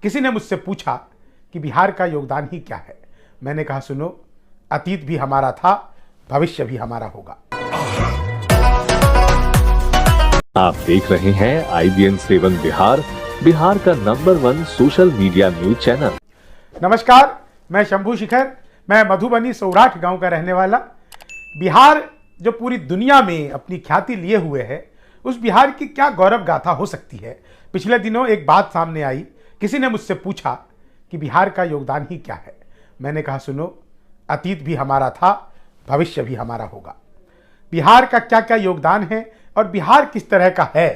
किसी ने मुझसे पूछा कि बिहार का योगदान ही क्या है। मैंने कहा सुनो, अतीत भी हमारा था, भविष्य भी हमारा होगा। आप देख रहे हैं IBN 7 बिहार, बिहार का number 1 social media news channel. नमस्कार, मैं शंभू शिखर, मैं मधुबनी सौराठ गांव का रहने वाला। बिहार जो पूरी दुनिया में अपनी ख्याति लिए हुए है, उस बिहार की क्या गौरव गाथा हो सकती है। पिछले दिनों एक बात सामने आई, किसी ने मुझसे पूछा कि बिहार का योगदान ही क्या है। मैंने कहा सुनो, अतीत भी हमारा था, भविष्य भी हमारा होगा। बिहार का क्या क्या योगदान है और बिहार किस तरह का है,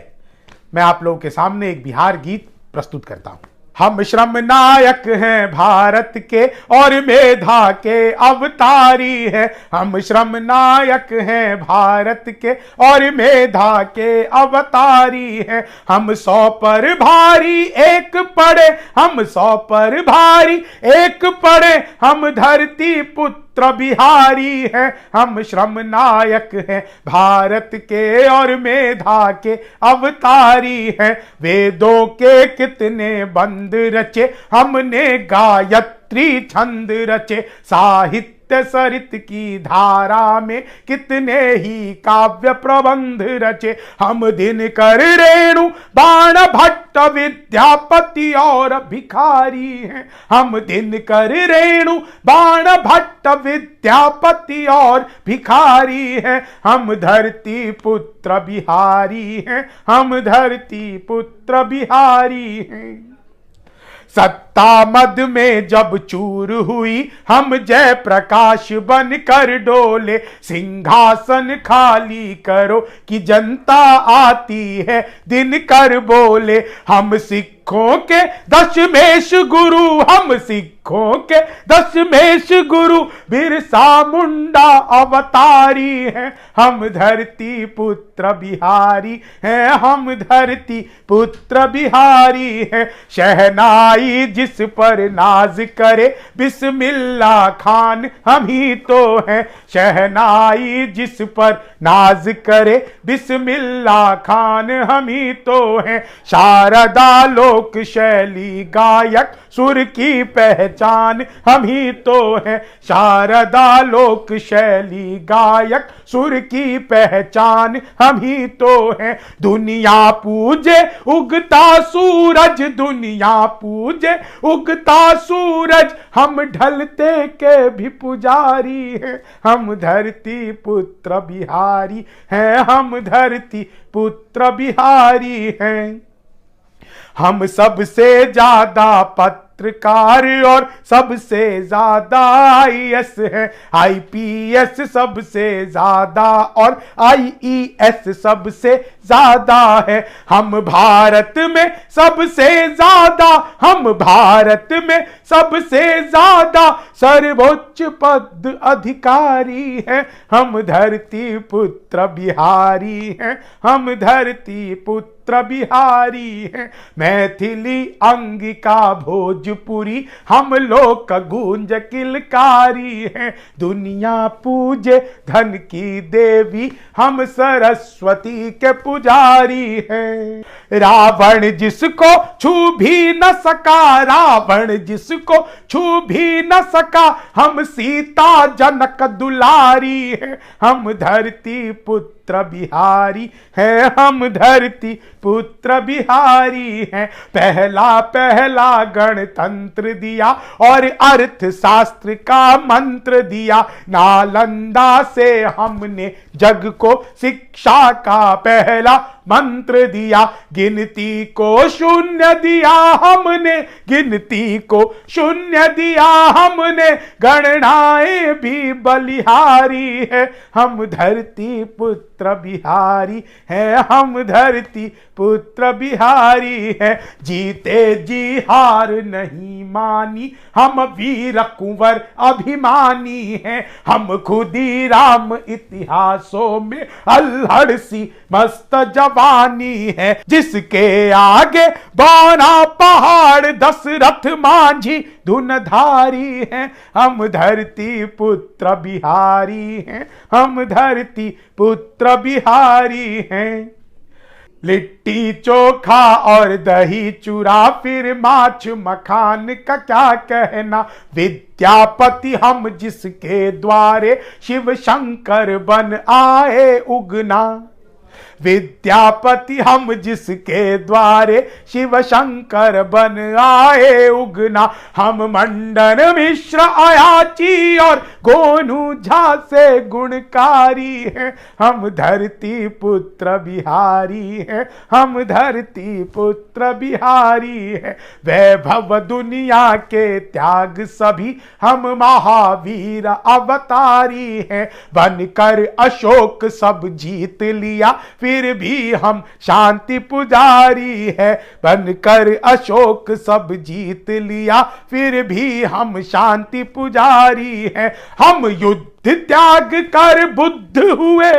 मैं आप लोगों के सामने एक बिहार गीत प्रस्तुत करता हूं। हम श्रम नायक हैं भारत के और मेधा के अवतारी हैं। हम श्रम नायक हैं भारत के और मेधा के अवतारी हैं। हम 100 पर भारी एक पड़े, हम 100 पर भारी एक पड़े, हम धरती पुत्र बिहारी हैं। हम श्रम नायक हैं भारत के और मेधा के अवतारी हैं। वेदों के कितने बंद रचे, हमने गायत्री छंद रचे। साहित्य सरित की धारा में कितने ही काव्य प्रबंध रचे। हम दिनकर रेणु बाण भट्ट विद्यापति और भिखारी हैं। हम दिनकर रेणु बाण भट्ट विद्यापति और भिखारी हैं। हम धरती पुत्र बिहारी हैं। हम धरती पुत्र बिहारी हैं। सत्ता मद में जब चूर हुई, हम जय प्रकाश बन कर डोले। सिंहासन खाली करो कि जनता आती है, दिनकर बोले। हम सिखों के दशमेश गुरु, हम सिखों के दशमेश गुरु, बिरसा मुंडा अवतारी हैं। हम धरती पुत्र बिहारी हैं। हम धरती पुत्र बिहारी हैं। शहनाई जिस पर नाज करे, बिस्मिल्ला खान हम ही तो हैं। शहनाई जिस पर नाज करे, बिस्मिल्ला खान हम ही तो हैं। शारदा लोक शैली गायक, सुर की पहचान हम ही तो हैं। शारदा लोक शैली गायक, सुर की पहचान हम ही तो हैं। दुनिया पूजे उगता सूरज, दुनिया पूजे उगता सूरज, हम ढलते के भी पुजारी हैं। हम धरती पुत्र बिहारी हैं। हम धरती पुत्र बिहारी हैं। हम सबसे ज्यादा पत्रकार और सबसे ज्यादा IAS है। IPS सबसे ज्यादा और IES सबसे ज्यादा है। हम भारत में सबसे ज्यादा, हम भारत में सबसे ज्यादा सर्वोच्च पद अधिकारी हैं। हम धरती पुत्र बिहारी हैं। हम धरती पुत्र बिहारी हैं। मैथिली अंगिका भोजपुरी, हम लोग का गूंज किलकारी हैं। दुनिया पूजे धन की देवी, हम सरस्वती के पुजारी हैं। रावण जिसको छू भी न सका, रावण जिसको छू भी न सका, हम सीता जनक दुलारी हैं। हम धरती पुत्र बिहारी हैं। हम धरती पुत्र बिहारी हैं। पहला पहला गणतंत्र दिया और अर्थशास्त्र का मंत्र दिया। नालंदा से हमने जग को शिक्षा का पहला मंत्र दिया। गिनती को शून्य दिया हमने, गिनती को शून्य दिया हमने। गणनाएं भी बलिहारी है। हम धरती पुत्र बिहारी हैं। हम धरती पुत्र बिहारी हैं। जीते जी हार नहीं मानी, हम वीर कुंवर अभिमानी हैं। हम खुदीराम इतिहासों में अल्हड़ सी मस्त जवानी है। जिसके आगे बाना पहाड़, दशरथ मांझी धुनधारी हैं। हम धरती पुत्र बिहारी हैं। हम धरती पुत्र बिहारी हैं। लिट्टी चोखा और दही चूरा, फिर माछ मखान का क्या कहना। विद्यापति हम जिसके द्वारे, शिव शंकर बन आए उगना। विद्यापति हम जिसके द्वारे, शिव शंकर बन आए उगना। हम मंडन मिश्र अयाची और गोनू झा से गुणकारी हैं। हम धरती पुत्र बिहारी हैं, हम धरती पुत्र बिहारी हैं। वैभव दुनिया के त्याग सभी, हम महावीर अवतारी हैं। बनकर अशोक सब जीत लिया, फिर भी हम शांति पुजारी है। बनकर अशोक सब जीत लिया, फिर भी हम शांति पुजारी है। हम युद्ध त्याग कर बुद्ध हुए,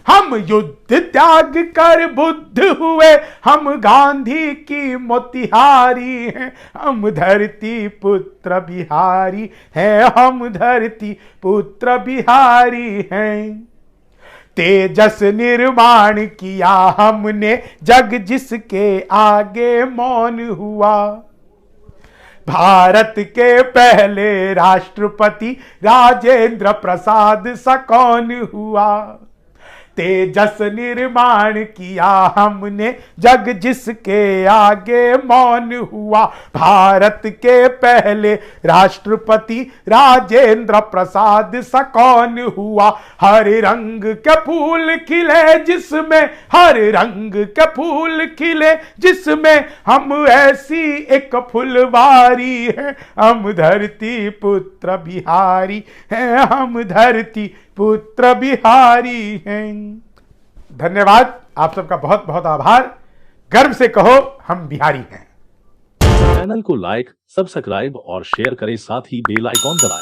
हम युद्ध त्याग कर बुद्ध हुए। हम गांधी की मोतिहारी हैं, हम धरती पुत्र बिहारी हैं, हम धरती पुत्र बिहारी हैं। तेजस निर्माण किया हमने, जग जिसके आगे मौन हुआ। भारत के पहले राष्ट्रपति राजेंद्र प्रसाद सा कौन हुआ। तेजस निर्माण किया हमने, जग जिसके आगे मौन हुआ। भारत के पहले राष्ट्रपति राजेंद्र प्रसाद सा कौन हुआ। हर रंग के फूल खिले जिसमें, हर रंग के फूल खिले जिसमें, हम ऐसी एक फुलवारी है। हम धरती पुत्र बिहारी हैं, हम धरती पुत्र बिहारी हैं। धन्यवाद, आप सबका बहुत बहुत आभार। गर्व से कहो हम बिहारी हैं। चैनल को लाइक, सब्सक्राइब और शेयर करें, साथ ही बेल आइकॉन दबाएं।